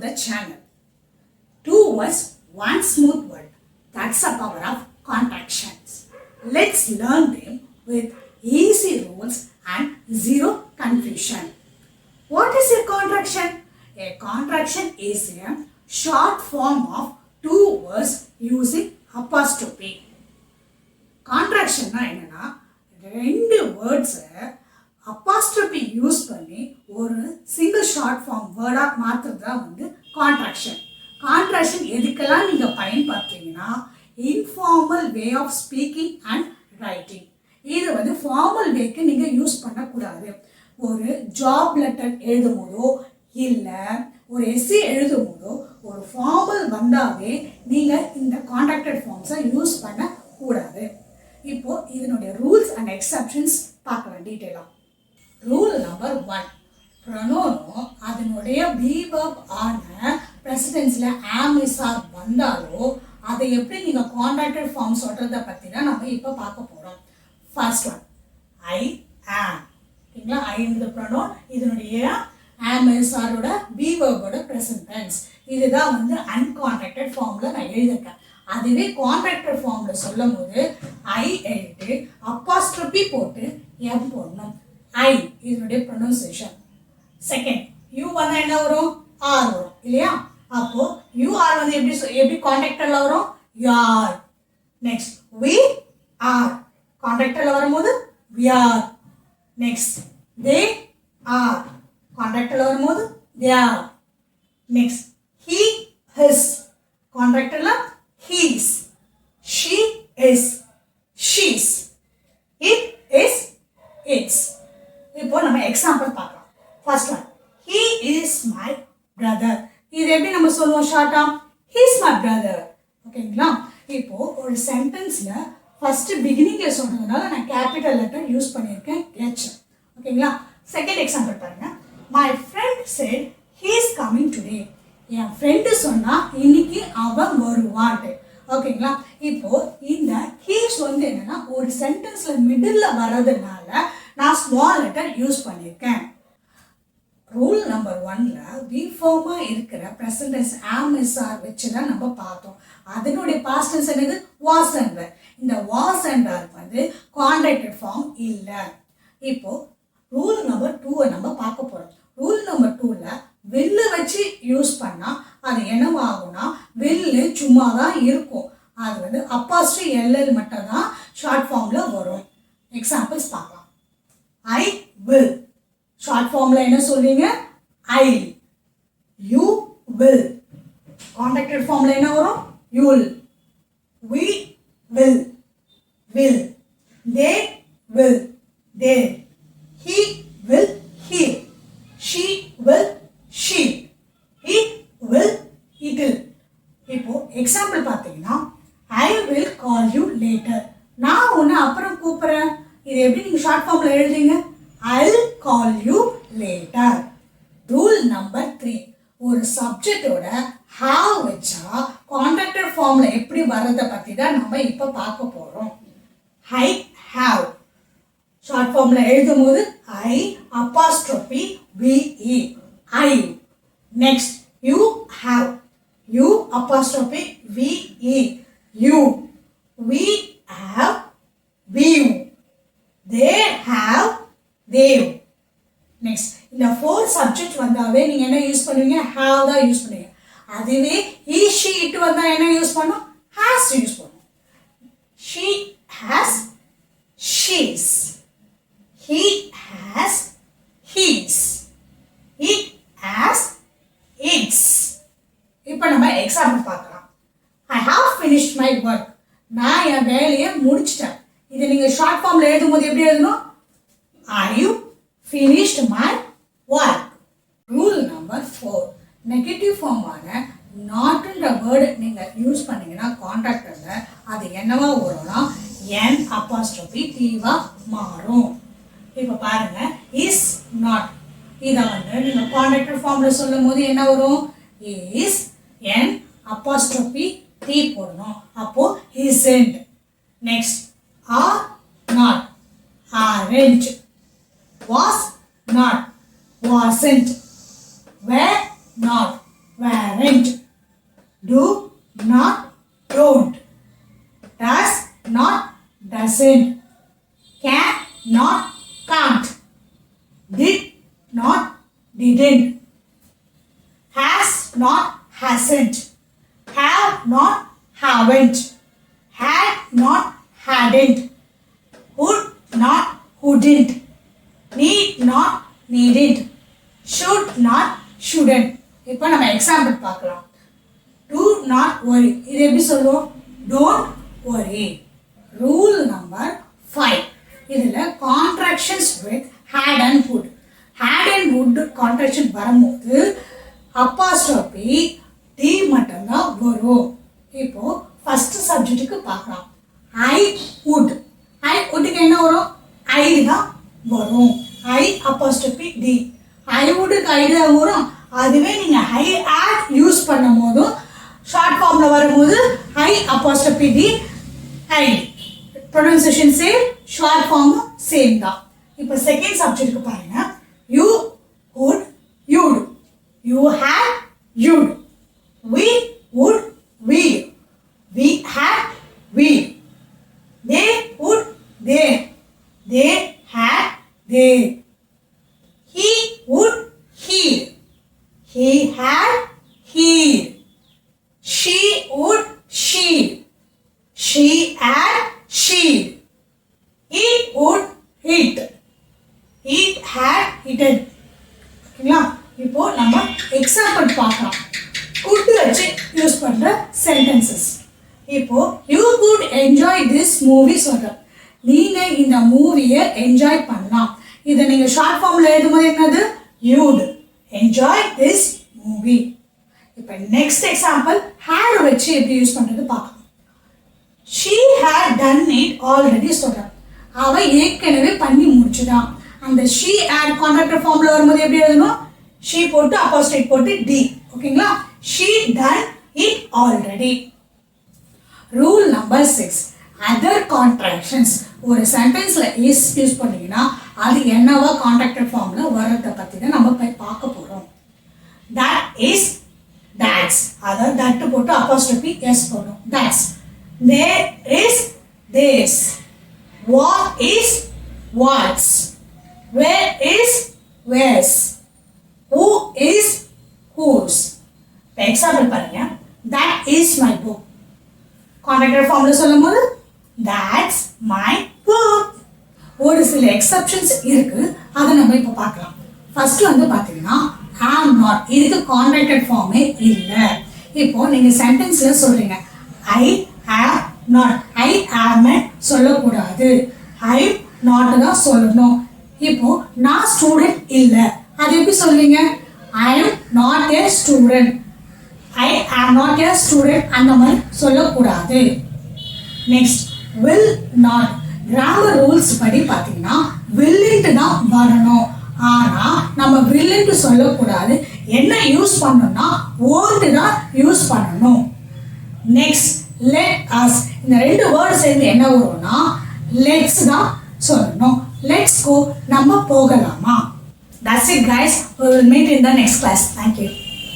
the channel. Two words, one smooth word. That's the power of contractions. Let's learn them with easy rules and zero confusion. What is a contraction? A contraction is a short form of two words using apostrophe. Contraction என்னன்னா ரெண்டு words apostrophe use பண்ணி ஒரு single short form வேர்டா மாத்துறது தான் வந்து contraction. Contraction எதுக்கெல்லாம் நீங்க பயன்படுத்துறீங்கன்னா informal way of speaking and writing. இது வந்து ஃபார்மல் வேக்கு நீங்க யூஸ் பண்ணக்கூடாது. ஒரு ஜாப் லெட்டர் எழுதும் போதோ இல்லை ஒரு எஸ்ஸே எழுதும் போதோ ஒரு ஃபார்மல் வந்தாவே நீங்க இந்த கான்ட்ராக்டட் ஃபார்ம்ஸை யூஸ் பண்ணக்கூடாது. இப்போ இதனுடைய ரூல்ஸ் அண்ட் எக்ஸப்ஷன்ஸ் பார்க்கலாம் டீட்டெயிலாக. ரூல் நம்பர் 1, ப்ரொனோனும் அதனுடைய பீவர்ப் ஆன ப்ரெசிடென்ஸில் ஆம் இஸ் ஆர் வந்தாலோ அதை எப்படி நீங்கள் கான்ட்ராக்டட் ஃபார்ம் சொல்கிறத பற்றி தான் நம்ம இப்போ பார்க்க போகிறோம். ஃபர்ஸ்ட் ஒன், ஐ ஆம். ஓகேங்களா, ஐன்ற ப்ரொனோன் இதனுடைய ஆம் இஸ் ஆரோட பீவர்போட ப்ரெசன்ட் டென்ஸ். இதுதான் வந்து அன்கான்ட்ராக்டட் ஃபார்மில் நான் எழுதியிருக்கேன். அதுவே கான்ட்ராக்டட் ஃபார்மில் சொல்லும் போது ஐ எழுதிட்டு அப்பாஸ்ட்ரோபி போட்டு எம் போடணும். ஐ இதனுடைய ப்ரொனவுன்சியேஷன். செகண்ட், யூ வந்தால் என்ன வரும்? ஆர் வரும் இல்லையா? அப்போ யூ ஆர் வந்து எப்படி கான்ட்ராக்டர்ல வரும்? யார். நெக்ஸ்ட், வி ஆர் கான்ட்ராக்டர்ல வரும்போது we are. Next, they are கான்ட்ராக்டர்ல வரும்போது they are. Next, he his கான்ட்ராக்டர்ல he's. She is she's. It is it's. இப்போ நம்ம எக்ஸாம்பிள் பார்க்கலாம். First one, he is my brother. இது எப்படி நம்ம சொல்லுவோம் ஷார்ட்டா? he is my brother. ஓகேங்களா? இப்போ ஒரு சென்டென்ஸ்ல ஃபர்ஸ்ட் பிகினிங்ல சொல்றதுனால நான் கேபிட்டல் லெட்டர் யூஸ் பண்ணியிருக்கேன் h. ஓகேங்களா? செகண்ட் எக்ஸாம்பிள் பாருங்க. my friend said he is coming today. N friend சொன்னா இன்னைக்கு அவன் வருவான். ஓகேங்களா? இப்போ இந்த ஹீஸ் வந்து என்னன்னா ஒரு சென்டென்ஸ்ல மிடில்ல வர்றதுனால நான் ஸ்மால் லெட்டர் யூஸ் பண்ணியிருக்கேன். ரூல் நம்பர் 1ல வி ஃபார்மா இருக்கிற present tense am is are வச்சு தான் நம்ம பார்த்தோம். அதனுடைய பாஸ்ட் டென்ஸ் என்னது? Was and were. இந்த வாஸ் அண்ட் வேர் வந்து கான்ட்ராக்டட் ஃபார்ம் இல்லை. இப்போ ரூல் நம்பர் 2வை நம்ம பார்க்க போறோம். ரூல் நம்பர் 2ல வில்லு வச்சு யூஸ் பண்ணா அது என்னவாகும்னா வில்லு சும்மா தான் இருக்கும். அது வந்து அப்பாஸ்ட்ரி எல்எல் மட்டும் தான் ஷார்ட் ஃபார்ம்ல வரும். எக்ஸாம்பிள்ஸ் பார்க்கலாம். I will ஷார்ட் ஃபார்ம்ல என்ன சொல்வீங்க? I. You will கான்ட்ராக்டட் ஃபார்ம்ல என்ன வரும்? you'll. We will will. They will they. He will he. She will she. It will it'll. இப்போ எக்ஸாம்பிள் பார்த்தீங்கன்னா I will call you later. நான் உன்னை அப்புறம் கூப்பிடுறேன். இது எப்படி நீங்க ஷார்ட் ஃபார்ம்ல எழுதுங்க? I'll call you later. Rule number 3, ஒரு சப்ஜெக்டோட have வச்சா கான்ட்ராக்டட் ஃபார்ம்ல எப்படி வர்றதை பத்தி தான் நம்ம இப்ப பார்க்க போறோம். I have ஷார்ட் ஃபார்ம்ல எழுதும் போது I apostrophe ve. I. Next, you have you apostrophe ve. You. We have view. They have they. Next, இந்த 4 சப்ஜெக்ட் வந்தாவே நீங்க என்ன யூஸ் பண்ணுவீங்க? have தான் யூஸ் பண்ணுவீங்க. அதுவே he she it வந்தா என்ன யூஸ் பண்ணும்? has யூஸ் பண்ணும். she has she's. he has his. it has its. இப்போ நம்ம எக்ஸாம்பிள் பார்க்கலாம். I have finished my work. நான் என் வேலையை முடிச்சிட்டேன். இதை நீங்க ஷார்ட் ஃபார்ம்ல எழுதும்போது எப்படி எழுதணும்? I finished my work. Rule number 4, negative ஃபார்மான நாட்ன்ற வேர்டு நீங்க யூஸ் பண்ணீங்கன்னா கான்ட்ராக்டர்ல அது என்னவா வரும்னா n apostrophe t வா மாறும். இப்போ பாருங்க, is not. இத வந்து நீங்க கான்ட்ராக்டர் ஃபார்ம்ல சொல்லும்போது என்ன வரும்? is n apostrophe t போடணும். அப்போ isn't. Next, are not, aren't. was not, wasn't. were not, weren't, do not, don't, does not, doesn't, can not, can't, did not, didn't, has not, hasn't, have not, haven't, had not, hadn't, would not, wouldn't, need not, needn't, should not, shouldn't. இப்போ நம்ம example பார்க்கலாம். Do not worry. இது எப்படி சொல்லுவோம்? Don't worry. Rule number 5. இதில் contractions with had and would. Had and would contraction வரும்போது apostrophe D மட்டும்தான் வரும். இப்போ ஃபர்ஸ்ட் சப்ஜெக்ட்டுக்கு பார்க்கலாம். I would. I would என்ன வரும்? I தான் வரும். I apostrophe D. I would I தான் வரும். அதுவே நீங்க I add யூஸ் பண்ணும்போது ஷார்ட் ஃபார்ம்ல வரும்போது I apostrophe D I. pronunciation same, short form same தான். இப்போ செகண்ட் சப்ஜெக்ட்டுக்கு பாருங்க. You would, you'd. You had, you'd. We would, we'd. We had, we'd. They would, they. They had, they. He would, he'd. He had, he'd. She would, she'd. She had, she'd. It would, it. It had, eaten. ஓகேங்களா? இப்போ நம்ம example பார்க்கலாம். could வச்சு use பண்ற sentences. இப்போ you could enjoy this movie சொல்றோம். நீங்க இந்த மூவியை என்ஜாய் பண்ணலாம். இதை நீங்க ஷார்ட் ஃபார்ம்ல எழுதும்போது என்னது? you'd enjoy this movie. இப்போ நெக்ஸ்ட் எக்ஸாம்பிள் had வச்சு எப்படி யூஸ் பண்றது பார்க்கலாம். she had done it already சொல்றோம். அவ ஏற்கனவே பண்ணி முடிச்சுதான். அந்த she had கான்ட்ராக்டர் ஃபார்ம்ல வரும்போது எப்படி எழுதணும்? she போட்டு அப்போஸ்ட்ரோஃபி போட்டு d. ஓகேங்களா? she done it already. Rule number 6. Other contractions. ஒரு சென்டென்ஸ்ல இஸ் யூஸ் பண்ணீங்கன்னா அது என்னவா கான்ட்ராக்டர் ஃபார்ம்ல வரத பத்தி தான் நம்ம போய் பார்க்க போறோம். that is, that's. அதாவது that போட்டு அப்போஸ்ட்ரோஃபி s போடணும். that's. there is, this. what is, what's. where is, where's. who is, whose. Example பாருங்க. that is my book. Contractor ஃபார்ம்ல சொல்லும்போது that's my book. ஒரு சில எக்ஸெப்ஷன்ஸ் இருக்கு, அதை நம்ம இப்போ பார்க்கலாம். ஃபர்ஸ்ட் வந்து பார்த்தீங்கன்னா am not. இதுக்கு கான்ட்ராக்டட் ஃபார்மே இல்லை. இப்போ நீங்க சென்டென்ஸ்ல சொல்றீங்க I am not. I am சொல்லக்கூடாது. I not தான் சொல்லணும். இப்போ நான் ஸ்டூடெண்ட் இல்லை, அது எப்படி சொல்வீங்க? I am not a student. I am not a student அந்த மாதிரி சொல்லக்கூடாது. Next will not. Grammar rules படி பார்த்தீங்கன்னா willing தான் வரணும். ஆனா நம்ம willing சொல்லக்கூடாது. என்ன யூஸ் பண்ணணும்னா won't தான் யூஸ் பண்ணணும். Next let us. இந்த ரெண்டு வேர்டு சேர்ந்து என்ன வரும்னா let's தான் சொல்லணும். let's go, நம்ம போகலாமா. That's it guys. We will meet in the next class. Thank you.